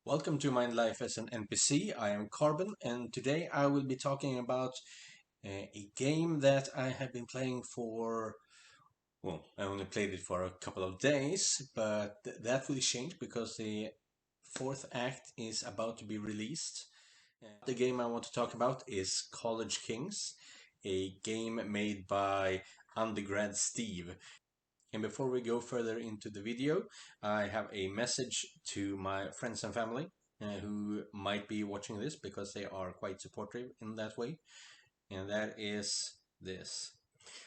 Welcome to Mind Life as an NPC. I am Carbon, and today I will be talking about a game that I have been playing for. Well, I only played it for a couple of days, but that will change because the fourth act is about to be released. The game I want to talk about is College Kings, a game made by Undergrad Steve. And before we go further into the video, I have a message to my friends and family who might be watching this because they are quite supportive in that way. And that is this.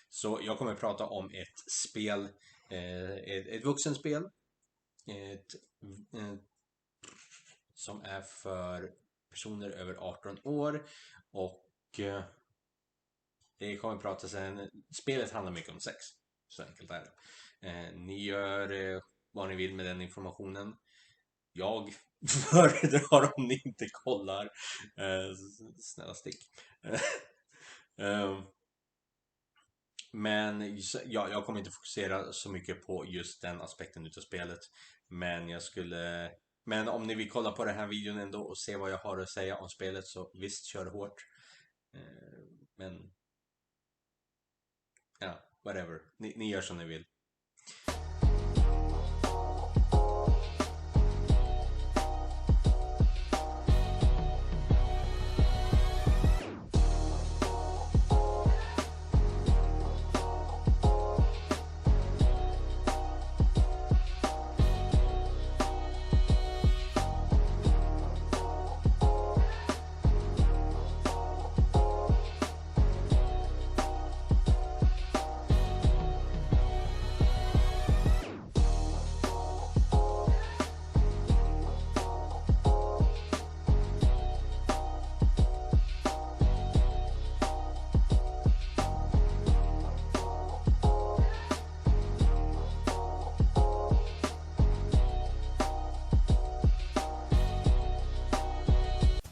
Så jag kommer prata om ett spel, ett vuxenspel som är för personer över 18 år och det kommer prata sen. Spelet handlar mycket om sex. Så enkelt är det. Ni gör vad ni vill med den informationen. Jag föredrar om ni inte kollar. Snälla stick. Men ja, jag kommer inte fokusera så mycket på just den aspekten utav spelet. Men om ni vill kolla på den här videon ändå och se vad jag har att säga om spelet, så visst, kör hårt. Men ja, whatever. Ni gör som ni vill.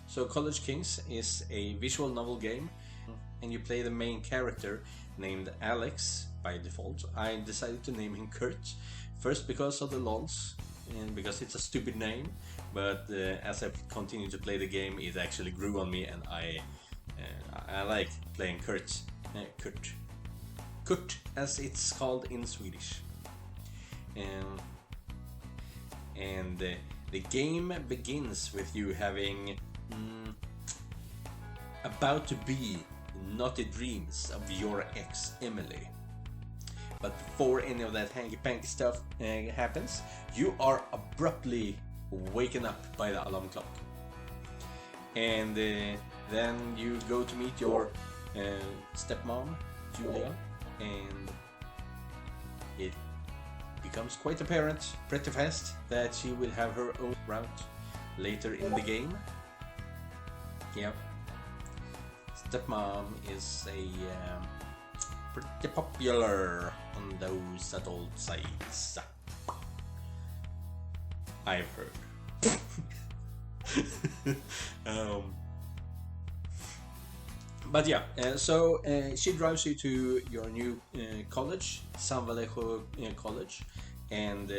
So College Kings is a visual novel game, and you play the main character named Alex by default. I decided to name him Kurt, first because of the lols, and because it's a stupid name, but as I continued to play the game, it actually grew on me, and I like playing Kurt. Kurt, as it's called in Swedish. And the game begins with you having about to be naughty dreams of your ex Emily. But before any of that hanky-panky stuff happens, you are abruptly waken up by the alarm clock. And then you go to meet your stepmom, Julia, and it becomes quite apparent pretty fast that she will have her own route later in the game. Yeah. Stepmom is pretty popular on those adult sites, I've heard. But yeah, so she drives you to your new college, San Vallejo College, and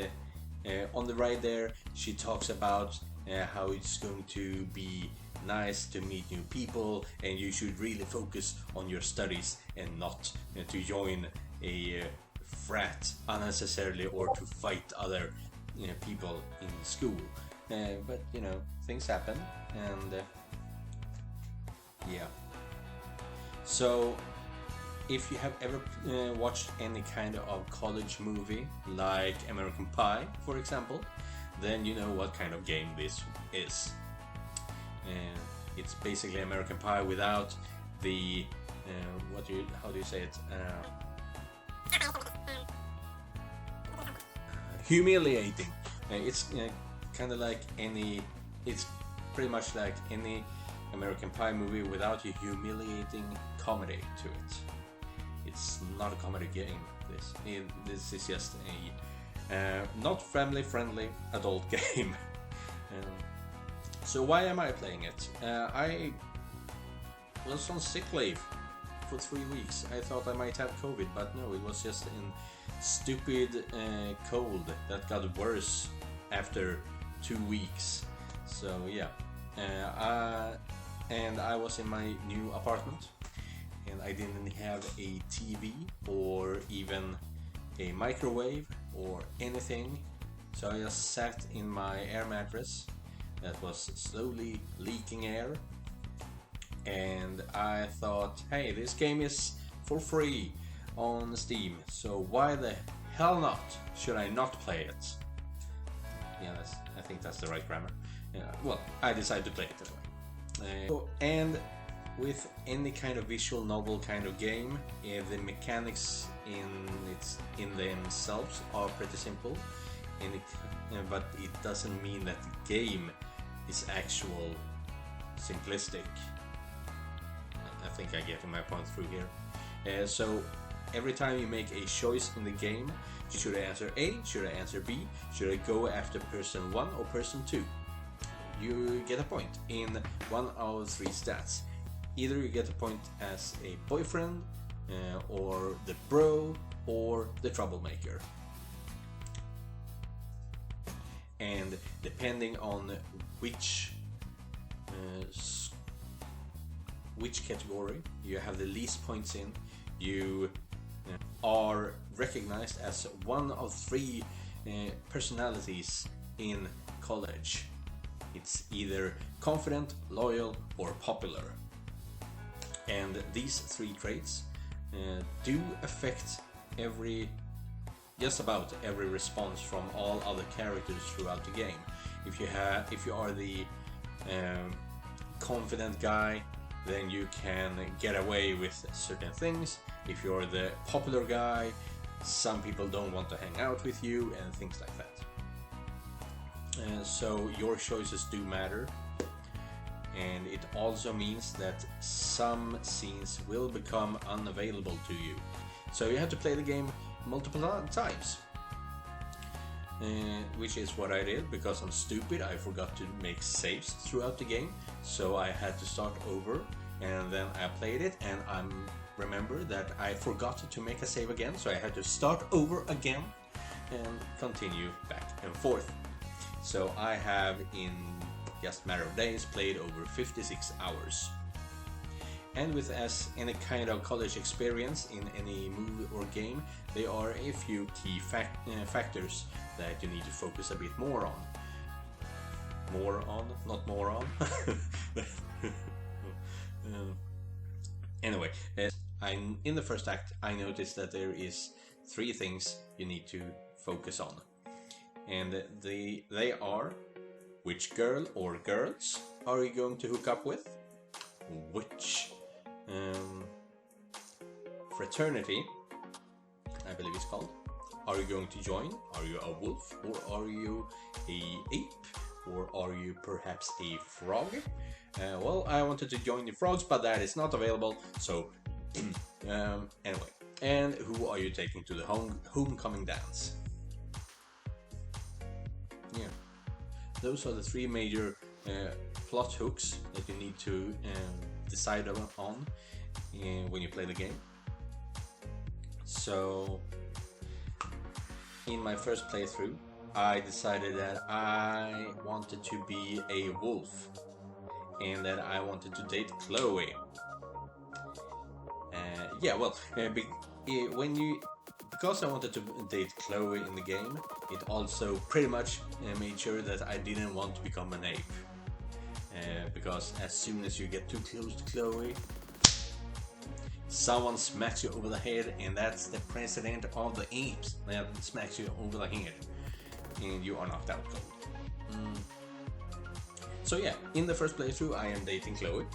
on the ride there she talks about how it's going to be nice to meet new people, and you should really focus on your studies and not to join a frat unnecessarily or to fight other people in school. But things happen, and yeah. So if you have ever watched any kind of college movie like American Pie, for example, then you know what kind of game this is. It's basically American Pie without the how do you say it? Humiliating. It's kind of like it's pretty much like any American Pie movie without a humiliating comedy to it. It's not a comedy game. This is just a not family-friendly adult game. So why am I playing it? I was on sick leave for 3 weeks. I thought I might have COVID, but no, it was just a stupid cold that got worse after 2 weeks. So yeah, and I was in my new apartment, and I didn't have a TV or even a microwave or anything. So I just sat in my air mattress that was slowly leaking air, and I thought, hey, this game is for free on Steam, so why the hell not? Should I not play it? Yeah, I think that's the right grammar. Well, I decided to play it anyway. And with any kind of visual novel kind of game, the mechanics in themselves are pretty simple, but it doesn't mean that the game is actual simplistic. I think I get my point through here. So every time you make a choice in the game, should I answer A, should I answer B, should I go after person 1 or person 2? You get a point in one of 3 stats. Either you get a point as a boyfriend, or the bro, or the troublemaker. And depending on which category you have the least points in, you are recognized as one of 3 personalities in college. It's either confident, loyal, or popular. And these 3 traits do affect just about every response from all other characters throughout the game. If you are the confident guy, then you can get away with certain things. If you're the popular guy, some people don't want to hang out with you, and things like that. So your choices do matter, and it also means that some scenes will become unavailable to you. So you have to play the game multiple times, which is what I did because I'm stupid. I forgot to make saves throughout the game, so I had to start over, and then I played it, and I remember that I forgot to make a save again, so I had to start over again and continue back and forth. So I have, in just a matter of days, played over 56 hours. And with as any kind of college experience in any movie or game, there are a few key factors that you need to focus a bit more on. Not more on. Anyway, in the first act, I noticed that there is 3 things you need to focus on. And they are: which girl or girls are you going to hook up with? Which fraternity, I believe it's called, are you going to join? Are you a wolf, or are you a ape, or are you perhaps a frog? Well, I wanted to join the frogs, but that is not available, so anyway. And who are you taking to the homecoming dance? Yeah, those are the 3 major plot hooks that you need to decide on when you play the game. So in my first playthrough, I decided that I wanted to be a wolf and that I wanted to date Chloe. Because I wanted to date Chloe in the game, it also pretty much made sure that I didn't want to become an ape. Because as soon as you get too close to Chloe, someone smacks you over the head, and that's the president of the apes that smacks you over the head, and you are knocked out cold. So yeah, in the first playthrough I am dating Chloe.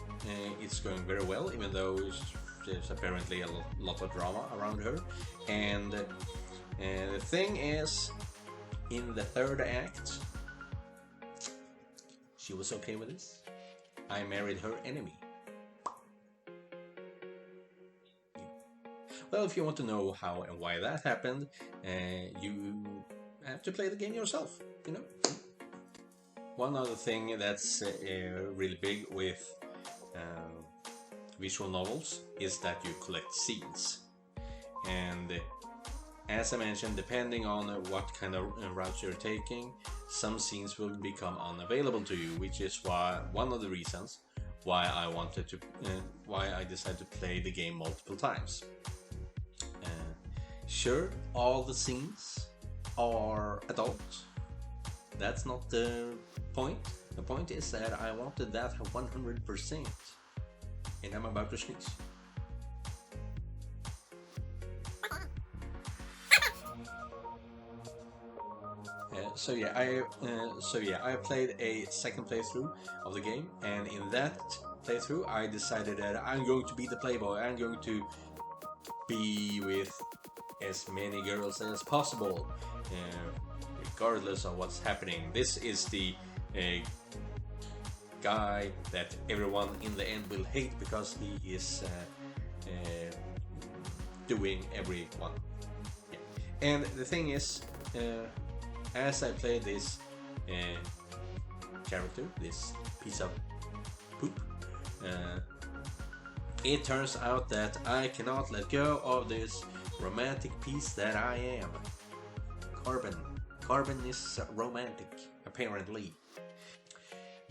It's going very well, even though there's apparently a lot of drama around her. And the thing is, in the 3rd act, she was okay with this. I married her enemy. Well, if you want to know how and why that happened, you have to play the game yourself, you know. One other thing that's really big with visual novels is that you collect scenes. And as I mentioned, depending on what kind of route you're taking, some scenes will become unavailable to you, which is why one of the reasons why I decided to play the game multiple times. Sure, all the scenes are adult. That's not the point. The point is that I wanted that 100%, and I'm about to sneeze. I played a second playthrough of the game, and in that playthrough, I decided that I'm going to be the playboy. I'm going to be with as many girls as possible, regardless of what's happening. This is the guy that everyone in the end will hate because he is doing everyone. Yeah. And the thing is, as I play this character, this piece of poop, it turns out that I cannot let go of this romantic piece that I am. Carbon. Carbon is romantic, apparently.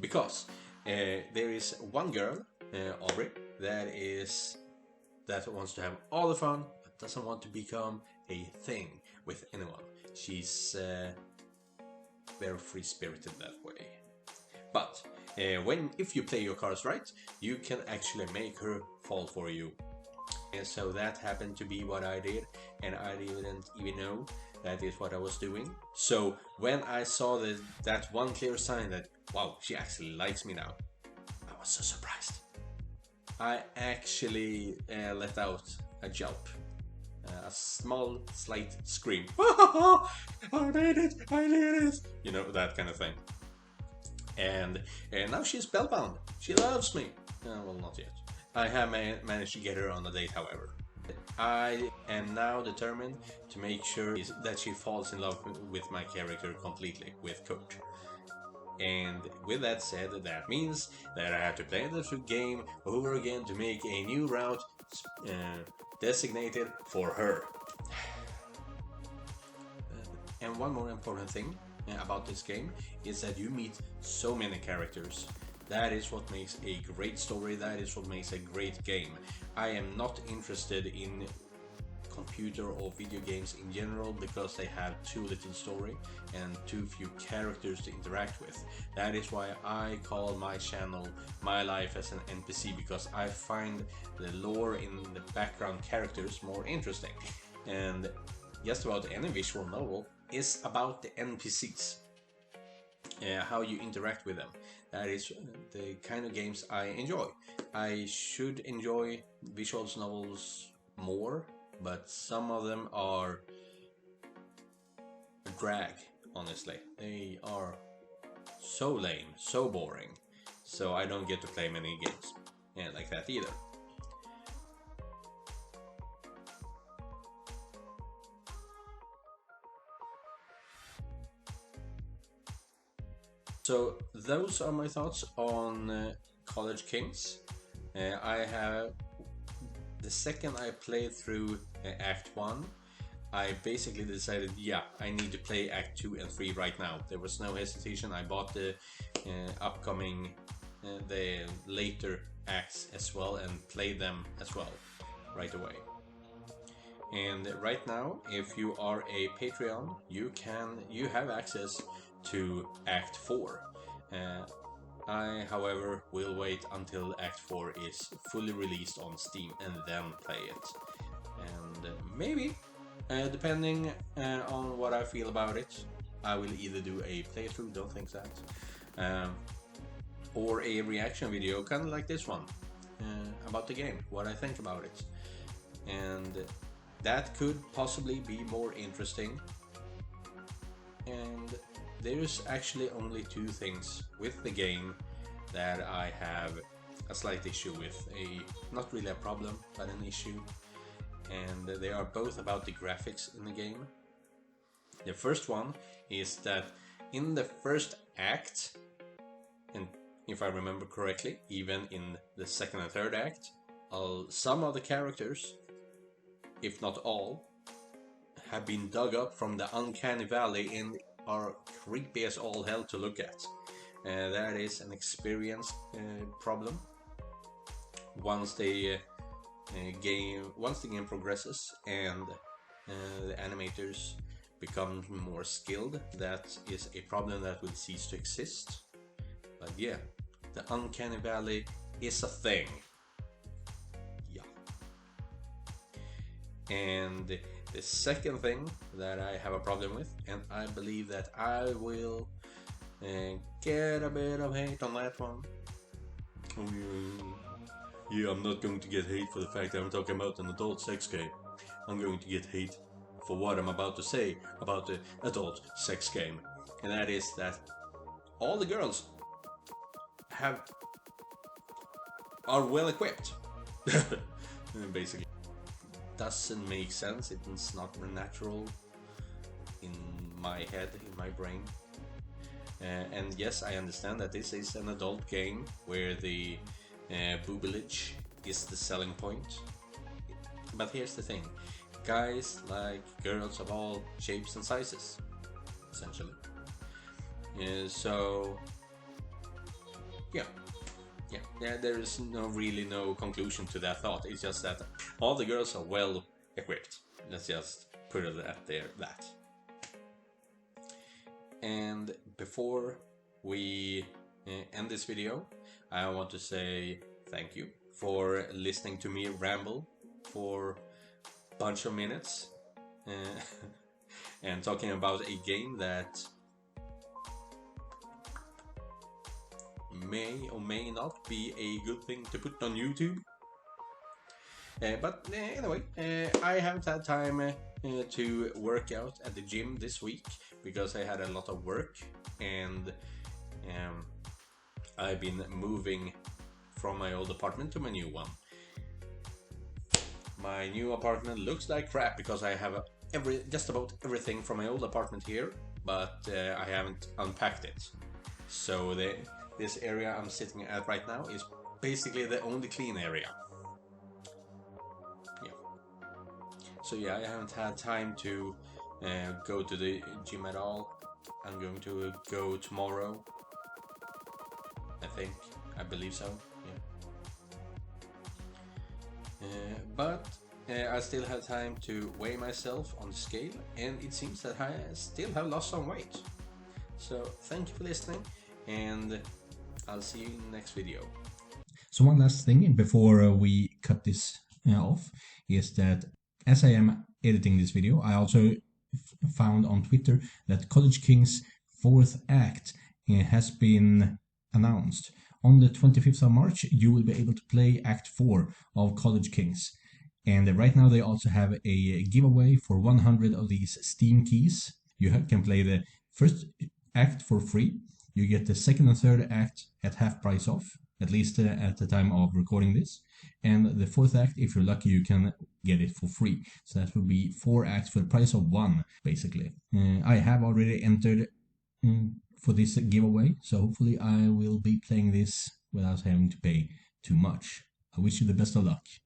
Because there is one girl, Aubrey, that wants to have all the fun, but doesn't want to become a thing with anyone. She's very free-spirited that way. But if you play your cards right, you can actually make her fall for you. And so that happened to be what I did, and I didn't even know that is what I was doing. So when I saw that one clear sign that, wow, she actually likes me now, I was so surprised. I actually let out a jump. A small, slight scream. I did it! I did it! You know, that kind of thing. And now she's spellbound. She loves me. Well, not yet. I have managed to get her on a date, however. I am now determined to make sure that she falls in love with my character completely, with Kurt. And with that said, that means that I have to play the game over again to make a new route designated for her. And one more important thing about this game is that you meet so many characters. That is what makes a great story, that is what makes a great game. I am not interested in computer or video games in general because they have too little story and too few characters to interact with. That is why I call my channel My Life as an NPC, because I find the lore in the background characters more interesting. And just about any visual novel is about the NPCs. How you interact with them. That is the kind of games I enjoy. I should enjoy visual novels more, but some of them are a drag, honestly. They are so lame, so boring, so I don't get to play many games like that either. So those are my thoughts on College Kings. I have the second I played through Act 1, I basically decided, yeah, I need to play Act 2 and 3 right now. There was no hesitation. I bought the the later acts as well and played them as well right away. And right now, if you are a Patreon, you have access to Act 4. I, however, will wait until Act 4 is fully released on Steam and then play it. And maybe, depending on what I feel about it, I will either do a playthrough, don't think that, or a reaction video, kind of like this one, about the game, what I think about it. And that could possibly be more interesting. And there's actually only two things with the game that I have a slight issue with. Not really a problem, but an issue. And they are both about the graphics in the game. The first one is that in the first act, and if I remember correctly, even in the second and third act, some of the characters, if not all, have been dug up from the uncanny valley and are creepy as all hell to look at. That is an experience problem. Once the game progresses and the animators become more skilled, that is a problem that will cease to exist. But yeah, the uncanny valley is a thing. Yeah. And the second thing that I have a problem with, and I believe that I will get a bit of hate on that one. Yeah, I'm not going to get hate for the fact that I'm talking about an adult sex game. I'm going to get hate for what I'm about to say about the adult sex game. And that is that all the girls are well equipped. Basically. Doesn't make sense. It's not natural in my head, in my brain. And yes, I understand that this is an adult game where the boobage is the selling point. But here's the thing. Guys like girls of all shapes and sizes, essentially. So yeah, there is really no conclusion to that thought. It's just that all the girls are well equipped. Let's just put it at that. And before we end this video, I want to say thank you for listening to me ramble for a bunch of minutes and talking about a game that may or may not be a good thing to put on YouTube. But anyway, I haven't had time to work out at the gym this week because I had a lot of work, and I've been moving from my old apartment to my new one. My new apartment looks like crap because I have just about everything from my old apartment here, but I haven't unpacked it. So this area I'm sitting at right now is basically the only clean area. Yeah. So yeah, I haven't had time to go to the gym at all. I'm going to go tomorrow. I believe so. Yeah. But I still have time to weigh myself on the scale, and it seems that I still have lost some weight. So thank you for listening, and I'll see you in the next video. So one last thing before we cut this off is that as I am editing this video, I also found on Twitter that College Kings 4th Act has been announced. On the 25th of March, you will be able to play Act 4 of College Kings. And right now they also have a giveaway for 100 of these Steam keys. You can play the first act for free. You get the second and third act at half price off, at least at the time of recording this. And the 4th act, if you're lucky, you can get it for free. So that would be 4 acts for the price of 1, basically. I have already entered for this giveaway, so hopefully I will be playing this without having to pay too much. I wish you the best of luck.